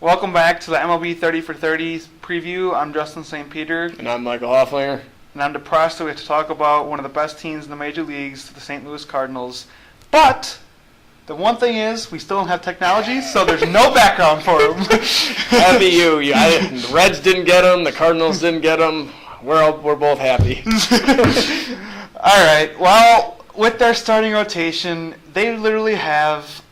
Welcome back to the MLB 30 for 30 preview. I'm Justin St. Peter. And I'm Michael Hofflinger. And I'm depressed that we have to talk about one of the best teams in the major leagues, the St. Louis Cardinals. But the one thing is, we still don't have technology, so there's no background for them. Happy you. The Reds didn't get them. The Cardinals didn't get them. We're both happy. All right. Well, with their starting rotation, they literally have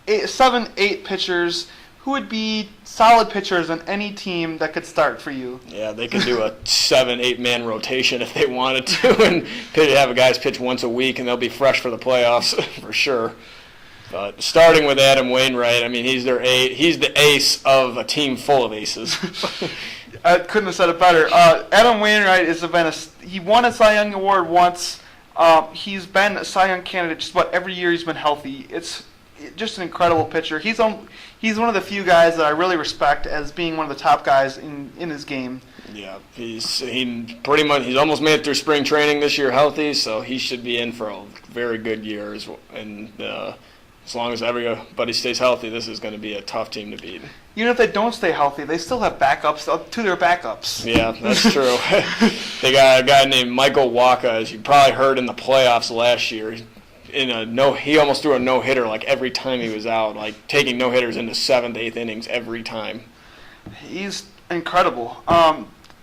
7-8 pitchers who would be solid pitchers on any team that could start for you. Yeah, they could do a 7-8 man rotation if they wanted to, and have guys pitch once a week, and they'll be fresh for the playoffs for sure. But starting with Adam Wainwright, I mean, he's the ace of a team full of aces. I couldn't have said it better. Adam Wainwright he won a Cy Young Award once. He's been a Cy Young candidate just about every year he's been healthy. It's just an incredible pitcher. He's one of the few guys that I really respect as being one of the top guys in his game. Yeah, he's almost made it through spring training this year healthy, so he should be in for a very good year. And as long as everybody stays healthy, this is going to be a tough team to beat. Even if they don't stay healthy, they still have backups to their backups. Yeah, that's true. They got a guy named Michael Wacha, as you probably heard in the playoffs last year. He almost threw a no-hitter like every time he was out, like taking no-hitters into 7th, 8th innings every time. He's incredible.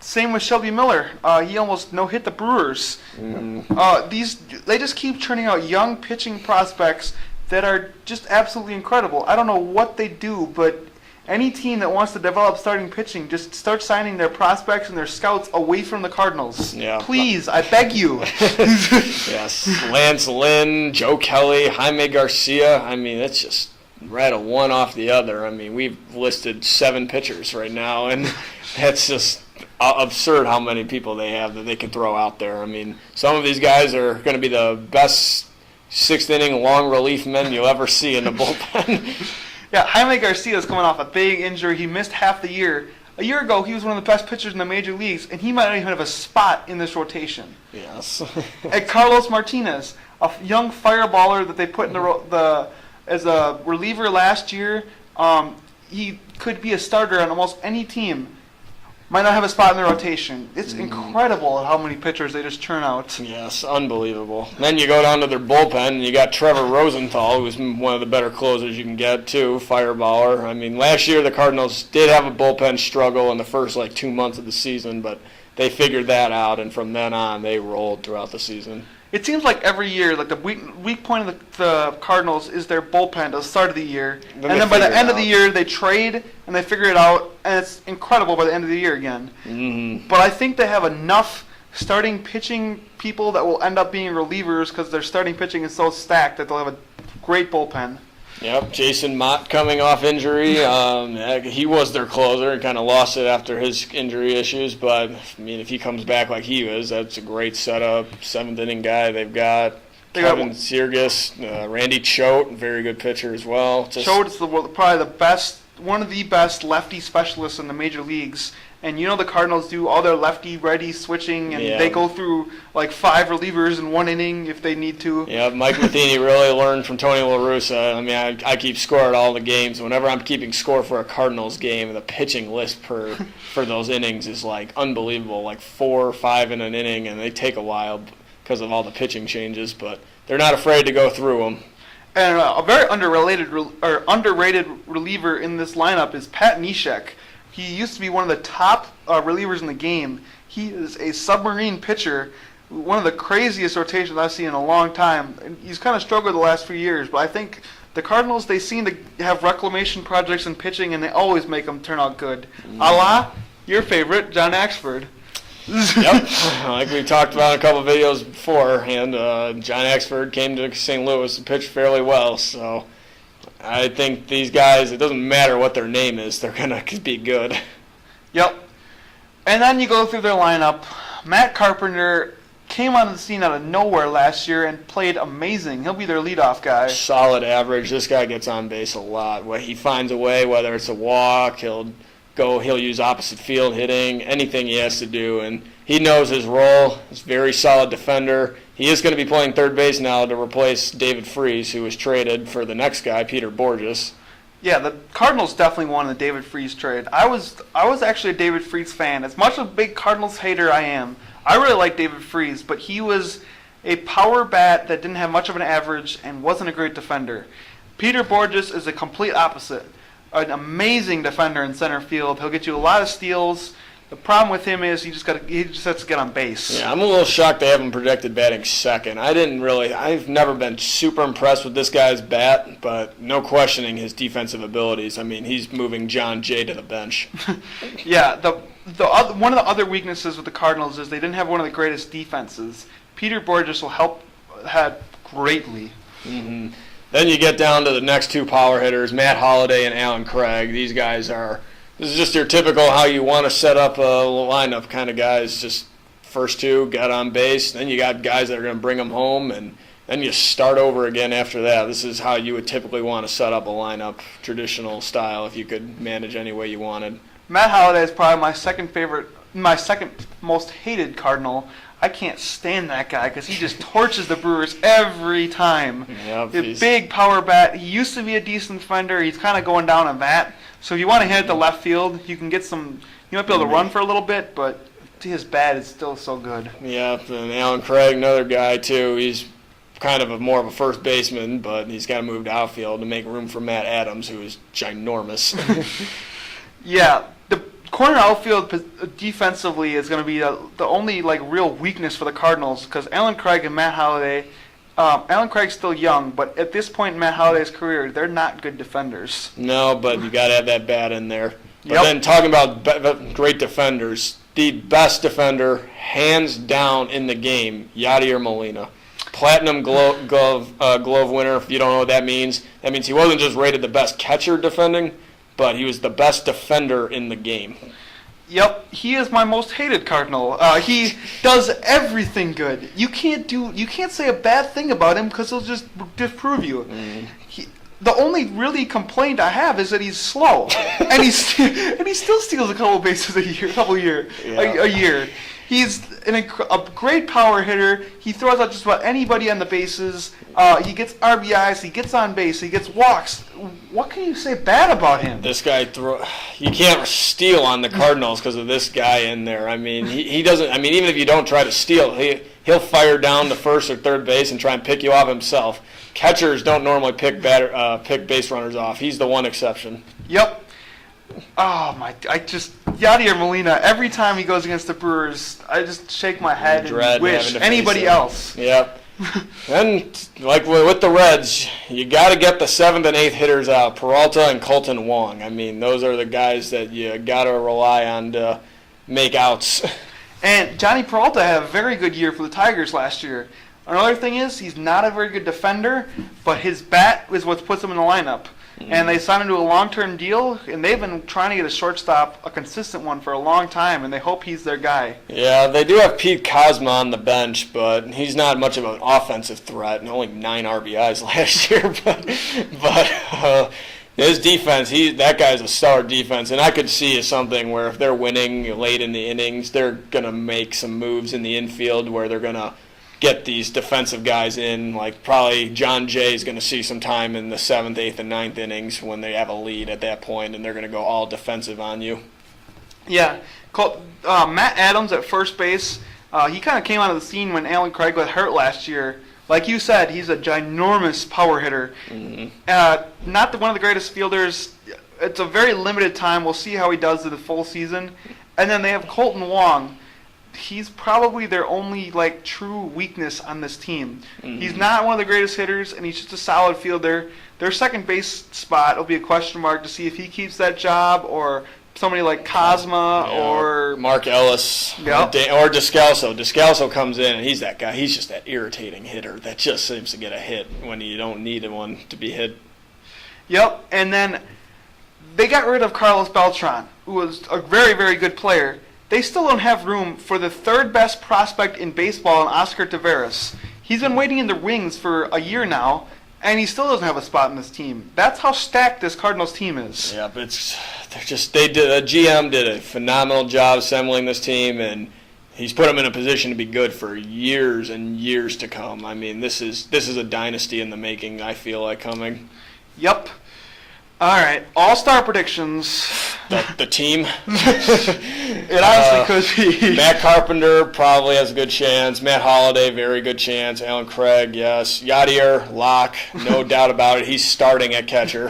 Same with Shelby Miller. He almost no-hit the Brewers. They just keep churning out young pitching prospects that are just absolutely incredible. I don't know what they do, but any team that wants to develop starting pitching, just start signing their prospects and their scouts away from the Cardinals. Yeah. Please, I beg you. Yes. Lance Lynn, Joe Kelly, Jaime Garcia. I mean, it's just right a one off the other. I mean, we've listed 7 pitchers right now, and that's just absurd how many people they have that they can throw out there. I mean, some of these guys are going to be the best 6th inning long relief men you'll ever see in the bullpen. Yeah, Jaime Garcia is coming off a big injury. He missed half the year. A year ago, he was one of the best pitchers in the major leagues, and he might not even have a spot in this rotation. Yes. And Carlos Martinez, a young fireballer that they put in as a reliever last year, he could be a starter on almost any team. Might not have a spot in the rotation. It's incredible how many pitchers they just churn out. Yes, unbelievable. Then you go down to their bullpen, and you got Trevor Rosenthal, who's one of the better closers you can get, too, fireballer. I mean, last year the Cardinals did have a bullpen struggle in the first, 2 months of the season, but they figured that out, and from then on they rolled throughout the season. It seems like every year, the weak point of the Cardinals is their bullpen at the start of the year. And then by the end of the year, they trade and they figure it out, and it's incredible by the end of the year again. Mm-hmm. But I think they have enough starting pitching people that will end up being relievers because their starting pitching is so stacked that they'll have a great bullpen. Yep, Jason Mott coming off injury. He was their closer and kind of lost it after his injury issues. But, I mean, if he comes back like he was, that's a great setup. 7th inning guy they've got. Kevin Siergis, Randy Choate, very good pitcher as well. Choate is probably one of the best lefty specialists in the major leagues. And you know the Cardinals do all their lefty-righty switching, and they go through 5 relievers in 1 inning if they need to. Yeah, Mike Matheny really learned from Tony La Russa. I mean, I keep score at all the games. Whenever I'm keeping score for a Cardinals game, the pitching list for those innings is unbelievable, 4 or 5 in an inning, and they take a while because of all the pitching changes, but they're not afraid to go through them. And a very underrated reliever in this lineup is Pat Neshek. He used to be one of the top relievers in the game. He is a submarine pitcher, one of the craziest rotations I've seen in a long time. And he's kind of struggled the last few years, but I think the Cardinals, they seem to have reclamation projects in pitching, and they always make them turn out good. A la your favorite, John Axford. Yep, like we talked about in a couple of videos before, and John Axford came to St. Louis and pitched fairly well, so I think these guys, it doesn't matter what their name is, they're going to be good. Yep. And then you go through their lineup. Matt Carpenter came on the scene out of nowhere last year and played amazing. He'll be their leadoff guy. Solid average. This guy gets on base a lot. He finds a way, whether it's a walk, he'll use opposite field hitting, anything he has to do, and he knows his role. He's a very solid defender. He is going to be playing third base now to replace David Freese, who was traded for the next guy, Peter Borges. Yeah, the Cardinals definitely won the David Freese trade. I was actually a David Freese fan. As much of a big Cardinals hater I am, I really like David Freese, but he was a power bat that didn't have much of an average and wasn't a great defender. Peter Borges is a complete opposite. An amazing defender in center field. He'll get you a lot of steals. The problem with him is he just has to get on base. Yeah, I'm a little shocked they haven't projected batting second. I've never been super impressed with this guy's bat, but no questioning his defensive abilities. I mean, he's moving John Jay to the bench. Yeah, one of the other weaknesses with the Cardinals is they didn't have one of the greatest defenses. Peter Borges will help that greatly. Mm-hmm. Then you get down to the next two power hitters, Matt Holliday and Alan Craig. These guys are... This is just your typical how you want to set up a lineup kind of guys. Just first two, got on base. Then you got guys that are going to bring them home, and then you start over again after that. This is how you would typically want to set up a lineup, traditional style, if you could manage any way you wanted. Matt Holliday is probably my second most hated Cardinal. I can't stand that guy because he just torches the Brewers every time. Yep, a big power bat. He used to be a decent defender. He's kind of going down on that. So if you want to hit it to left field, you can get some. You might be able to run for a little bit, but his bat is still so good. Yeah, and Alan Craig, another guy too. He's kind of more of a first baseman, but he's got to move to outfield to make room for Matt Adams, who is ginormous. Yeah, the corner outfield defensively is going to be the only real weakness for the Cardinals because Alan Craig and Matt Holliday. Alan Craig's still young, but at this point in Matt Holliday's career, they're not good defenders. No, but you got to have that bat in there. But Yep. then talking about great defenders, the best defender, hands down in the game, Yadier Molina. Platinum glove winner, if you don't know what that means. That means he wasn't just rated the best catcher defending, but he was the best defender in the game. Yep, he is my most hated Cardinal. He does everything good. You can't say a bad thing about him because he'll just disprove you. The only really complaint I have is that he's slow, and he still steals a couple bases a year. He's a great power hitter. He throws out just about anybody on the bases. He gets RBIs. He gets on base. He gets walks. What can you say bad about him? This guy you can't steal on the Cardinals because of this guy in there. I mean, he doesn't. I mean, even if you don't try to steal, he'll fire down to first or third base and try and pick you off himself. Catchers don't normally pick base runners off. He's the one exception. Yep. Oh my! Yadier Molina. Every time he goes against the Brewers, I just shake my head and wish anybody else. Yep. And like with the Reds, you got to get the 7th and 8th hitters out, Peralta and Colton Wong. I mean, those are the guys that you got to rely on to make outs. And Johnny Peralta had a very good year for the Tigers last year. Another thing is he's not a very good defender, but his bat is what puts him in the lineup. And they signed him to a long-term deal, and they've been trying to get a shortstop, a consistent one, for a long time, and they hope he's their guy. Yeah, they do have Pete Kozma on the bench, but he's not much of an offensive threat, and only 9 RBIs last year. But his defense, that guy's a stellar defense, and I could see something where if they're winning late in the innings, they're going to make some moves in the infield where they're going to get these defensive guys in, like probably John Jay is going to see some time in the 7th, 8th, and 9th innings when they have a lead at that point, and they're going to go all defensive on you. Yeah. Matt Adams at first base, he kind of came out of the scene when Alan Craig got hurt last year. Like you said, he's a ginormous power hitter. Not one of the greatest fielders. It's a very limited time. We'll see how he does in the full season. And then they have Colton Wong. He's probably their only true weakness on this team. He's not one of the greatest hitters, and he's just a solid fielder. Their second base spot will be a question mark to see if he keeps that job or somebody like Kozma or Mark Ellis or Descalso. Descalso comes in, and he's that guy. He's just that irritating hitter that just seems to get a hit when you don't need one to be hit. Yep, and then they got rid of Carlos Beltran, who was a very, very good player. They still don't have room for the third best prospect in baseball, Oscar Taveras. He's been waiting in the wings for a year now, and he still doesn't have a spot in this team. That's how stacked this Cardinals team is. Yeah, but the GM did a phenomenal job assembling this team, and he's put them in a position to be good for years and years to come. I mean, this is a dynasty in the making, I feel like, coming. Yep. All right, all-star predictions. The team. It honestly could be. Matt Carpenter probably has a good chance. Matt Holliday, very good chance. Alan Craig, yes. Yadier, lock, no doubt about it. He's starting at catcher.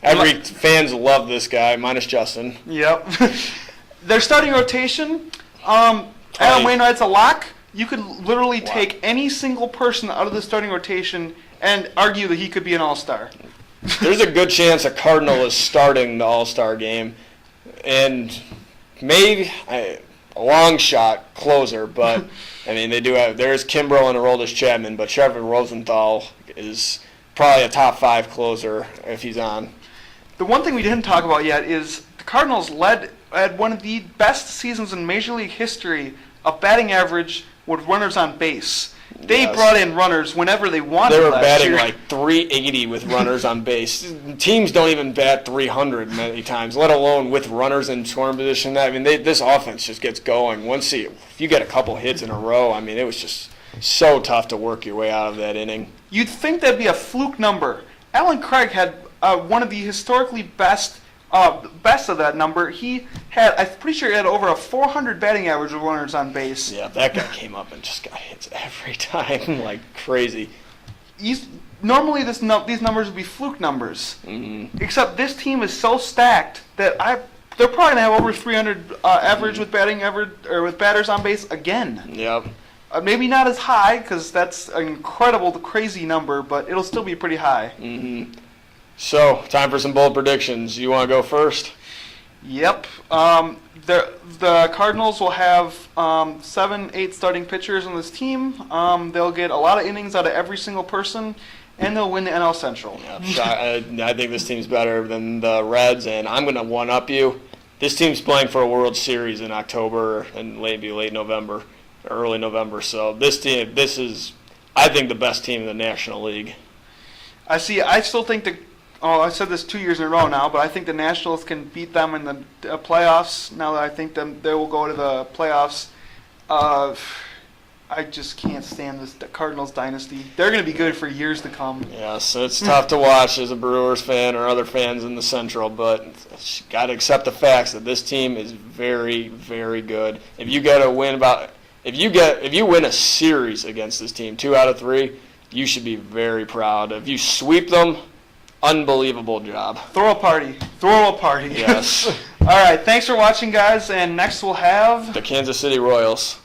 Fans love this guy, minus Justin. Yep. Their starting rotation, Adam Wainwright's a lock. You could literally take any single person out of the starting rotation and argue that he could be an all-star. There's a good chance a Cardinal is starting the All-Star game, and maybe a long shot closer. But I mean, they do have. There's Kimbrel and Aroldis Chapman, but Trevor Rosenthal is probably a top 5 closer if he's on. The one thing we didn't talk about yet is the Cardinals had one of the best seasons in Major League history of batting average with runners on base. They brought in runners whenever they wanted. They were last batting year. like 380 with runners on base. Teams don't even bat 300 many times, let alone with runners in scoring position. I mean, this offense just gets going. If you get a couple hits in a row, I mean, it was just so tough to work your way out of that inning. You'd think that'd be a fluke number. Alan Craig had one of the historically best of that number. I'm pretty sure he had over a 400 batting average with runners on base. Yeah, that guy came up and just got hits every time like crazy. Normally these numbers would be fluke numbers. Mm-hmm. Except this team is so stacked that they're probably gonna have over 300 average with batting average or with batters on base again. Yep. Maybe not as high because that's an incredible, crazy number, but it'll still be pretty high. Mm-hmm. So, time for some bold predictions. You want to go first? Yep. The Cardinals will have 7-8 starting pitchers on this team. They'll get a lot of innings out of every single person, and they'll win the NL Central. Yeah, I think this team's better than the Reds, and I'm going to one-up you. This team's playing for a World Series in October and maybe late November, early November. So this is, I think, the best team in the National League. I still think I said this 2 years in a row now, but I think the Nationals can beat them in the playoffs. Now that I think they will go to the playoffs, I just can't stand the Cardinals dynasty. They're going to be good for years to come. Yeah, so it's tough to watch as a Brewers fan or other fans in the Central, but you got to accept the facts that this team is very, very good. If you win a series against this team, 2 out of 3, you should be very proud. If you sweep them, unbelievable job. Throw a party. Yes. All right, thanks for watching, guys, and next we'll have The Kansas City Royals.